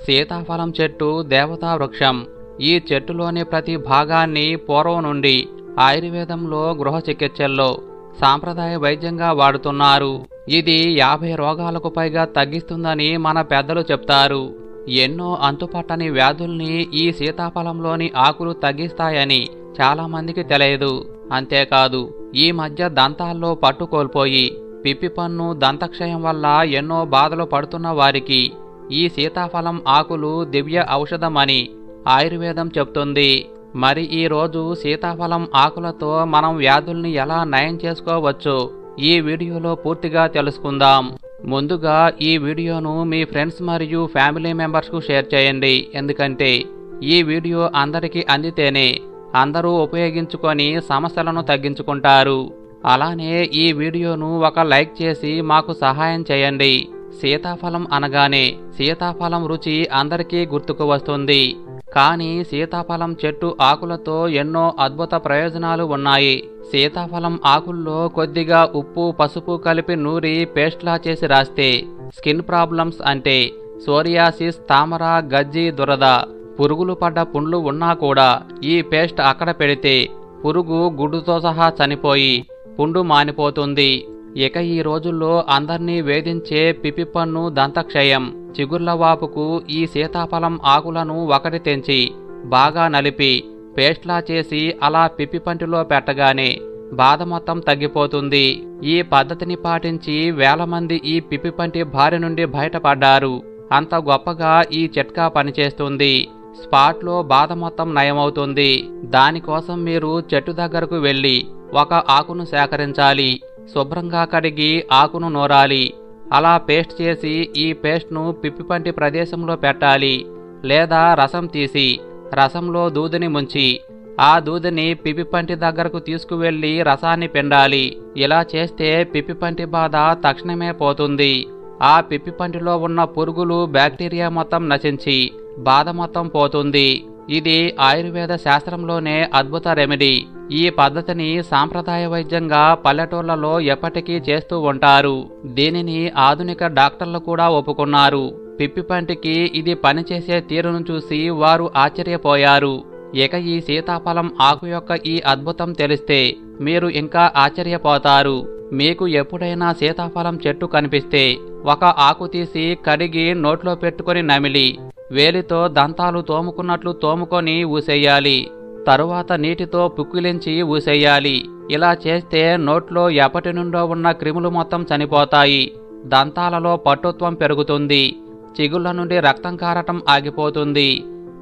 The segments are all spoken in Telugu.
సీతాఫలం చెట్టు దేవతా వృక్షం. ఈ చెట్టులోని ప్రతి భాగాన్ని పూర్వం నుండి ఆయుర్వేదంలో గృహ చికిత్సల్లో సాంప్రదాయ వైద్యంగా వాడుతున్నారు. ఇది 50 రోగాలకు పైగా తగ్గిస్తుందని మన పెద్దలు చెప్తారు. ఎన్నో అంతుపట్టని వ్యాధుల్ని ఈ సీతాఫలంలోని ఆకులు తగ్గిస్తాయని చాలామందికి తెలియదు. అంతేకాదు, ఈ మధ్య దంతాల్లో పట్టు కోల్పోయి పిప్పిపన్ను, దంతక్షయం వల్ల ఎన్నో బాధలు పడుతున్న వారికి ఈ సీతాఫలం ఆకులు దివ్య ఔషధమని ఆయుర్వేదం చెప్తుంది. మరి ఈరోజు సీతాఫలం ఆకులతో మనం వ్యాధుల్ని ఎలా నయం చేసుకోవచ్చో ఈ వీడియోలో పూర్తిగా తెలుసుకుందాం. ముందుగా ఈ వీడియోను మీ ఫ్రెండ్స్ మరియు ఫ్యామిలీ మెంబర్స్కు షేర్ చేయండి. ఎందుకంటే ఈ వీడియో అందరికీ అందితేనే అందరూ ఉపయోగించుకొని సమస్యలను తగ్గించుకుంటారు. అలానే ఈ వీడియోను ఒక లైక్ చేసి మాకు సహాయం చేయండి. సీతాఫలం అనగానే సీతాఫలం రుచి అందరికీ గుర్తుకు వస్తుంది. కానీ సీతాఫలం చెట్టు ఆకులతో ఎన్నో అద్భుత ప్రయోజనాలు ఉన్నాయి. సీతాఫలం ఆకుల్లో కొద్దిగా ఉప్పు, పసుపు కలిపి నూరి పేస్ట్లా చేసి రాస్తే స్కిన్ ప్రాబ్లమ్స్ అంటే సోరియాసిస్, తామర, గజ్జి, దురద, పురుగులు పడ్డ పుండ్లు ఉన్నా కూడా ఈ పేస్ట్ అక్కడ పెడితే పురుగు గుడ్డుతో సహా చనిపోయి పుండు మానిపోతుంది. ఇక ఈ రోజుల్లో అందర్నీ వేధించే పిప్పిపన్ను, దంతక్షయం, చిగుర్లవాపుకు ఈ సీతాఫలం ఆకులను ఒకటి తెంచి బాగా నలిపి పేస్ట్లా చేసి అలా పిప్పిపంటిలో పెట్టగానే బాధ మొత్తం తగ్గిపోతుంది. ఈ పద్ధతిని పాటించి వేల మంది ఈ పిప్పిపంటి బారి నుండి బయటపడ్డారు. అంత గొప్పగా ఈ చిట్కా పనిచేస్తుంది. స్పాట్లో బాధ మొత్తం నయమవుతుంది. దానికోసం మీరు చెట్టు దగ్గరకు వెళ్లి ఒక ఆకును సేకరించాలి. శుభ్రంగా కడిగి ఆకును నూరాలి. అలా పేస్ట్ చేసి ఈ పేస్ట్ను పిప్పిపంటి ప్రదేశంలో పెట్టాలి. లేదా రసం తీసి రసంలో దూదిని ముంచి ఆ దూదిని పిప్పిపంటి దగ్గరకు తీసుకువెళ్లి రసాన్ని పిండాలి. ఇలా చేస్తే పిప్పిపంటి బాధ తక్షణమే పోతుంది. ఆ పిప్పిపంటిలో ఉన్న పురుగులు, బ్యాక్టీరియా మొత్తం నశించి బాధ మొత్తం పోతుంది. ఇది ఆయుర్వేద శాస్త్రంలోనే అద్భుత రెమెడీ. ఈ పద్ధతిని సాంప్రదాయ వైద్యంగా పల్లెటూళ్లలో ఎప్పటికీ చేస్తూ ఉంటారు. దీనిని ఆధునిక డాక్టర్లు కూడా ఒప్పుకున్నారు. పిప్పిపంటికి ఇది పనిచేసే తీరును చూసి వారు ఆశ్చర్యపోయారు. ఇక ఈ సీతాఫలం ఆకు యొక్క ఈ అద్భుతం తెలిస్తే మీరు ఇంకా ఆశ్చర్యపోతారు. మీకు ఎప్పుడైనా సీతాఫలం చెట్టు కనిపిస్తే ఒక ఆకు తీసి కడిగి నోట్లో పెట్టుకొని నమిలి వేలితో దంతాలు తోముకున్నట్లు తోముకొని ఊసేయాలి. తరువాత నీటితో పుక్కిలించి ఊసేయాలి. ఇలా చేస్తే నోట్లో ఎప్పటి నుండో ఉన్న క్రిములు మొత్తం చనిపోతాయి. దంతాలలో పట్టుత్వం పెరుగుతుంది. చిగుళ్ళ నుండి రక్తం కారటం ఆగిపోతుంది.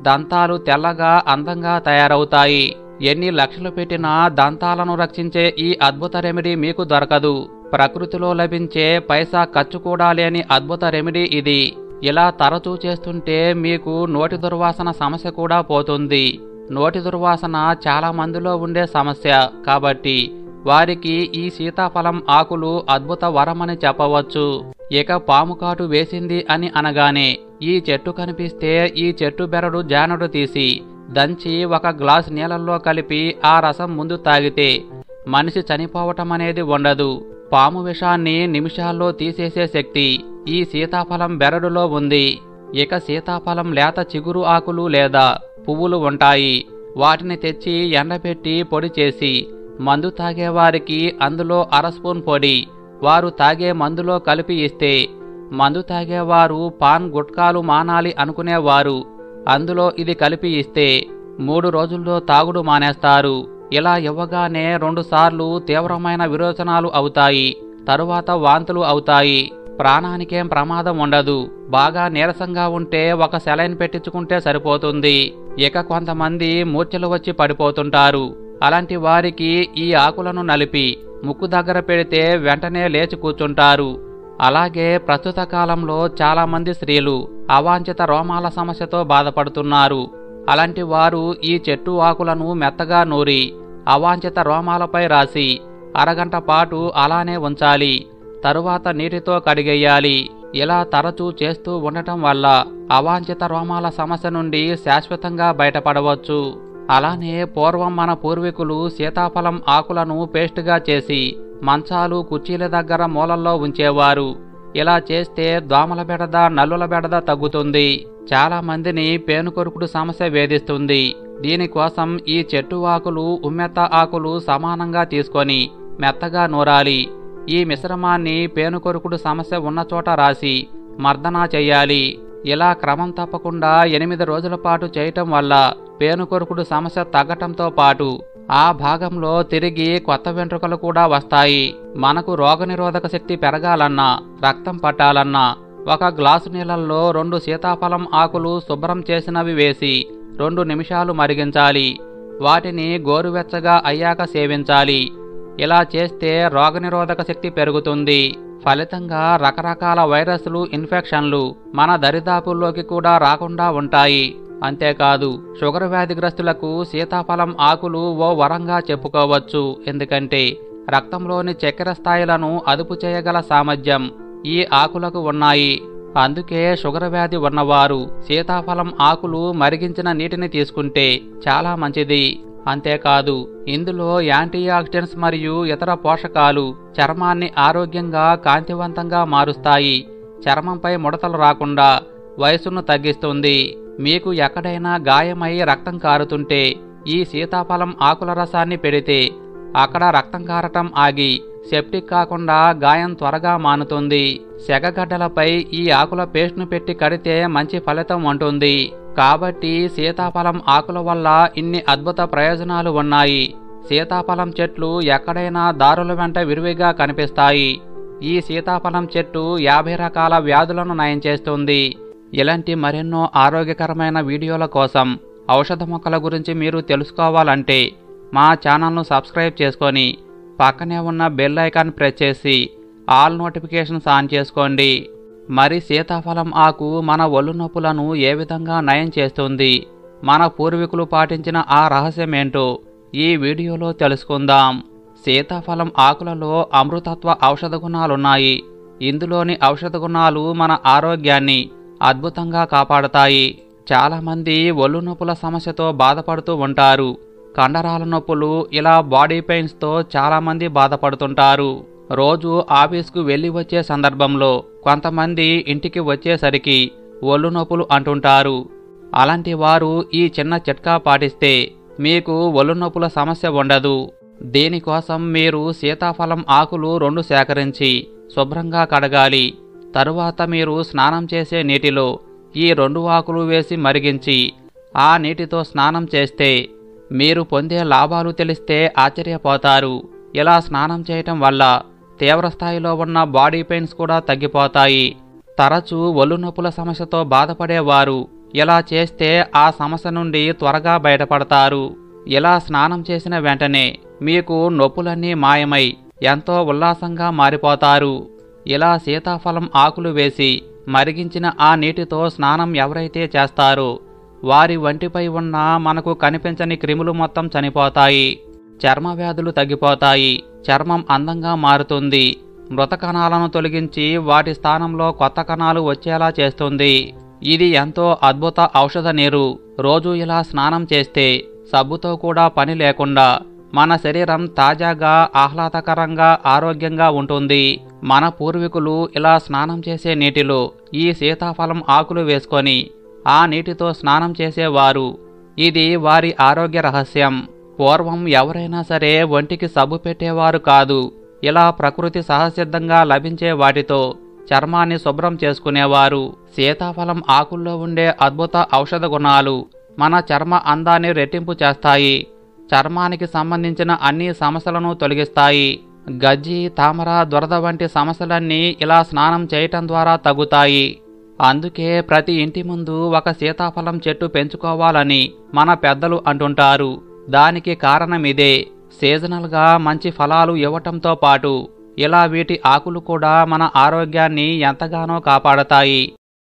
దంతాలు తెల్లగా అందంగా తయారవుతాయి. ఎన్ని లక్షలు పెట్టినా దంతాలను రక్షించే ఈ అద్భుత రెమెడీ మీకు దొరకదు. ప్రకృతిలో లభించే పైసా ఖర్చు కూడా లేని అద్భుత రెమెడీ ఇది. ఇలా తరచూ చేస్తుంటే మీకు నోటి దుర్వాసన సమస్య కూడా పోతుంది. నోటి దుర్వాసన చాలా మందిలో ఉండే సమస్య కాబట్టి వారికి ఈ సీతాఫలం ఆకులు అద్భుత వరమని చెప్పవచ్చు. ఇక పాము కాటు వేసింది అని అనగానే ఈ చెట్టు కనిపిస్తే ఈ చెట్టు బెరడు జానడు తీసి దంచి ఒక గ్లాస్ నీళ్ళల్లో కలిపి ఆ రసం ముందు తాగితే మనిషి చనిపోవటం అనేది ఉండదు. పాము విషాన్ని నిమిషాల్లో తీసేసే శక్తి ఈ సీతాఫలం బెరడులో ఉంది. ఇక సీతాఫలం లేత చిగురు ఆకులు లేదా పువ్వులు ఉంటాయి. వాటిని తెచ్చి ఎండబెట్టి పొడి చేసి మందు తాగేవారికి అందులో 1/2 స్పూన్ పొడి వారు తాగే మందులో కలిపి ఇస్తే మందు తాగేవారు పాన్, గుట్కాలు మానాలి అనుకునేవారు అందులో ఇది కలిపి ఇస్తే 3 రోజుల్లో తాగుడు మానేస్తారు. ఇలా ఇవ్వగానే 2 సార్లు తీవ్రమైన విరోచనాలు అవుతాయి. తరువాత వాంతులు అవుతాయి. ప్రాణానికేం ప్రమాదం ఉండదు. బాగా నీరసంగా ఉంటే ఒక సెలైన్ పెట్టించుకుంటే సరిపోతుంది. ఇక కొంతమంది మూర్ఛలు వచ్చి పడిపోతుంటారు. అలాంటి వారికి ఈ ఆకులను నలిపి ముక్కు దగ్గర పెడితే వెంటనే లేచి కూర్చుంటారు. అలాగే ప్రస్తుత కాలంలో చాలా మంది స్త్రీలు అవాంఛిత రోమాల సమస్యతో బాధపడుతున్నారు. అలాంటి వారు ఈ చెట్టు ఆకులను మెత్తగా నూరి అవాంఛిత రోమాలపై రాసి అరగంట పాటు అలానే ఉంచాలి. తరువాత నీటితో కడిగేయాలి. ఇలా తరచూ చేస్తూ ఉండటం వల్ల అవాంఛిత రోమాల సమస్య నుండి శాశ్వతంగా బయటపడవచ్చు. అలానే పూర్వం మన పూర్వీకులు సీతాఫలం ఆకులను పేస్టుగా చేసి మంచాలు, కుర్చీల దగ్గర మూలల్లో ఉంచేవారు. ఇలా చేస్తే దోమల బెడద, నల్లుల బెడద తగ్గుతుంది. చాలా మందిని పేనుకొరుకుడు సమస్య వేధిస్తుంది. దీనికోసం ఈ చెట్టు ఆకులు, ఉమ్మెత్త ఆకులు సమానంగా తీసుకొని మెత్తగా నూరాలి. ఈ మిశ్రమాన్ని పేనుకొరుకుడు సమస్య ఉన్న చోట రాసి మర్దనా చెయ్యాలి. ఇలా క్రమం తప్పకుండా 8 రోజుల పాటు చేయటం వల్ల పేనుకొరుకుడు సమస్య తగ్గటంతో పాటు ఆ భాగంలో తిరిగి కొత్త వెంట్రుకలు కూడా వస్తాయి. మనకు రోగనిరోధక శక్తి పెరగాలన్నా, రక్తం పట్టాలన్నా 1 గ్లాసు నీళ్ళల్లో 2 సీతాఫలం ఆకులు శుభ్రం చేసినవి వేసి 2 నిమిషాలు మరిగించాలి. వాటిని గోరువెచ్చగా అయ్యాక సేవించాలి. ఇలా చేస్తే రోగనిరోధక శక్తి పెరుగుతుంది. ఫలితంగా రకరకాల వైరస్లు, ఇన్ఫెక్షన్లు మన దరిదాపుల్లోకి కూడా రాకుండా ఉంటాయి. అంతేకాదు, షుగర్ వ్యాధిగ్రస్తులకు సీతాఫలం ఆకులు ఓ వరంగా చెప్పుకోవచ్చు. ఎందుకంటే రక్తంలోని చక్కెర స్థాయిలను అదుపు చేయగల సామర్థ్యం ఈ ఆకులకు ఉన్నాయి. అందుకే షుగర్ వ్యాధి ఉన్నవారు సీతాఫలం ఆకులు మరిగించిన నీటిని తీసుకుంటే చాలా మంచిది. అంతేకాదు, ఇందులో యాంటీ ఆక్సిడెంట్స్ మరియు ఇతర పోషకాలు చర్మాన్ని ఆరోగ్యంగా, కాంతివంతంగా మారుస్తాయి. చర్మంపై ముడతలు రాకుండా వయసును తగ్గిస్తుంది. మీకు ఎక్కడైనా గాయమై రక్తం కారుతుంటే ఈ సీతాఫలం ఆకుల రసాన్ని పెడితే అక్కడ రక్తం కారటం ఆగి సెప్టిక్ కాకుండా గాయం త్వరగా మానుతుంది. సెగగడ్డలపై ఈ ఆకుల పేస్ట్ను పెట్టి కడితే మంచి ఫలితం ఉంటుంది. కాబట్టి సీతాఫలం ఆకుల వల్ల ఇన్ని అద్భుత ప్రయోజనాలు ఉన్నాయి. సీతాఫలం చెట్లు ఎక్కడైనా దారుల వెంట విరివిగా కనిపిస్తాయి. ఈ సీతాఫలం చెట్టు 50 రకాల వ్యాధులను నయం చేస్తుంది. ఇలాంటి మరెన్నో ఆరోగ్యకరమైన వీడియోల కోసం, ఔషధ మొక్కల గురించి మీరు తెలుసుకోవాలంటే మా ఛానల్ను సబ్స్క్రైబ్ చేసుకొని పక్కనే ఉన్న బెల్ ఐకాన్ ప్రెస్ చేసి ఆల్ నోటిఫికేషన్స్ ఆన్ చేసుకోండి. మరి సీతాఫలం ఆకు మన ఒళ్ళు నొప్పులను ఏ విధంగా నయం చేస్తుంది, మన పూర్వీకులు పాటించిన ఆ రహస్యమేంటో ఈ వీడియోలో తెలుసుకుందాం. సీతాఫలం ఆకులలో అమృతత్వ ఔషధ గుణాలున్నాయి. ఇందులోని ఔషధ గుణాలు మన ఆరోగ్యాన్ని అద్భుతంగా కాపాడతాయి. చాలామంది ఒళ్ళు నొప్పుల సమస్యతో బాధపడుతూ ఉంటారు. కండరాల నొప్పులు, ఇలా బాడీ పెయిన్స్తో చాలామంది బాధపడుతుంటారు. రోజు ఆఫీస్కు వెళ్ళి వచ్చే సందర్భంలో కొంతమంది ఇంటికి వచ్చేసరికి ఒళ్ళు నొప్పులు అంటుంటారు. అలాంటి వారు ఈ చిన్న చిట్కా పాటిస్తే మీకు ఒళ్ళు నొప్పుల సమస్య ఉండదు. దీనికోసం మీరు సీతాఫలం ఆకులు 2 సేకరించి శుభ్రంగా కడగాలి. తరువాత మీరు స్నానం చేసే నీటిలో ఈ 2 ఆకులు వేసి మరిగించి ఆ నీటితో స్నానం చేస్తే మీరు పొందే లాభాలు తెలిస్తే ఆశ్చర్యపోతారు. ఇలా స్నానం చేయటం వల్ల తీవ్రస్థాయిలో ఉన్న బాడీ పెయిన్స్ కూడా తగ్గిపోతాయి. తరచూ ఒళ్ళు నొప్పుల సమస్యతో బాధపడేవారు ఇలా చేస్తే ఆ సమస్య నుండి త్వరగా బయటపడతారు. ఇలా స్నానం చేసిన వెంటనే మీకు నొప్పులన్నీ మాయమై ఎంతో ఉల్లాసంగా మారిపోతారు. ఇలా సీతాఫలం ఆకులు వేసి మరిగించిన ఆ నీటితో స్నానం ఎవరైతే చేస్తారో వారి వంటిపై ఉన్న మనకు కనిపించని క్రిములు మొత్తం చనిపోతాయి. చర్మ వ్యాధులు తగ్గిపోతాయి. చర్మం అందంగా మారుతుంది. మృత కణాలను తొలగించి వాటి స్థానంలో కొత్త కణాలు వచ్చేలా చేస్తుంది. ఇది ఎంతో అద్భుత ఔషధ నీరు. రోజు ఇలా స్నానం చేస్తే సబ్బుతో కూడా పని లేకుండా మన శరీరం తాజాగా, ఆహ్లాదకరంగా, ఆరోగ్యంగా ఉంటుంది. మన పూర్వీకులు ఇలా స్నానం చేసే నీటిలో ఈ సీతాఫలం ఆకులు వేసుకొని ఆ నీటితో స్నానం చేసేవారు. ఇది వారి ఆరోగ్య రహస్యం. పూర్వం ఎవరైనా సరే ఒంటికి సబ్బు పెట్టేవారు కాదు. ఇలా ప్రకృతి సహసిద్ధంగా లభించే వాటితో చర్మాన్ని శుభ్రం చేసుకునేవారు. సీతాఫలం ఆకుల్లో ఉండే అద్భుత ఔషధ గుణాలు మన చర్మ అందాన్ని రెట్టింపు చేస్తాయి. చర్మానికి సంబంధించిన అన్ని సమస్యలను తొలగిస్తాయి. గజ్జి, తామర, దురద వంటి సమస్యలన్నీ ఇలా స్నానం చేయటం ద్వారా తగ్గుతాయి. అందుకే ప్రతి ఇంటి ముందు 1 సీతాఫలం చెట్టు పెంచుకోవాలని మన పెద్దలు అంటుంటారు. దానికి కారణమిదే. సీజనల్గా మంచి ఫలాలు ఇవ్వటంతో పాటు ఇలా వీటి ఆకులు కూడా మన ఆరోగ్యాన్ని ఎంతగానో కాపాడతాయి.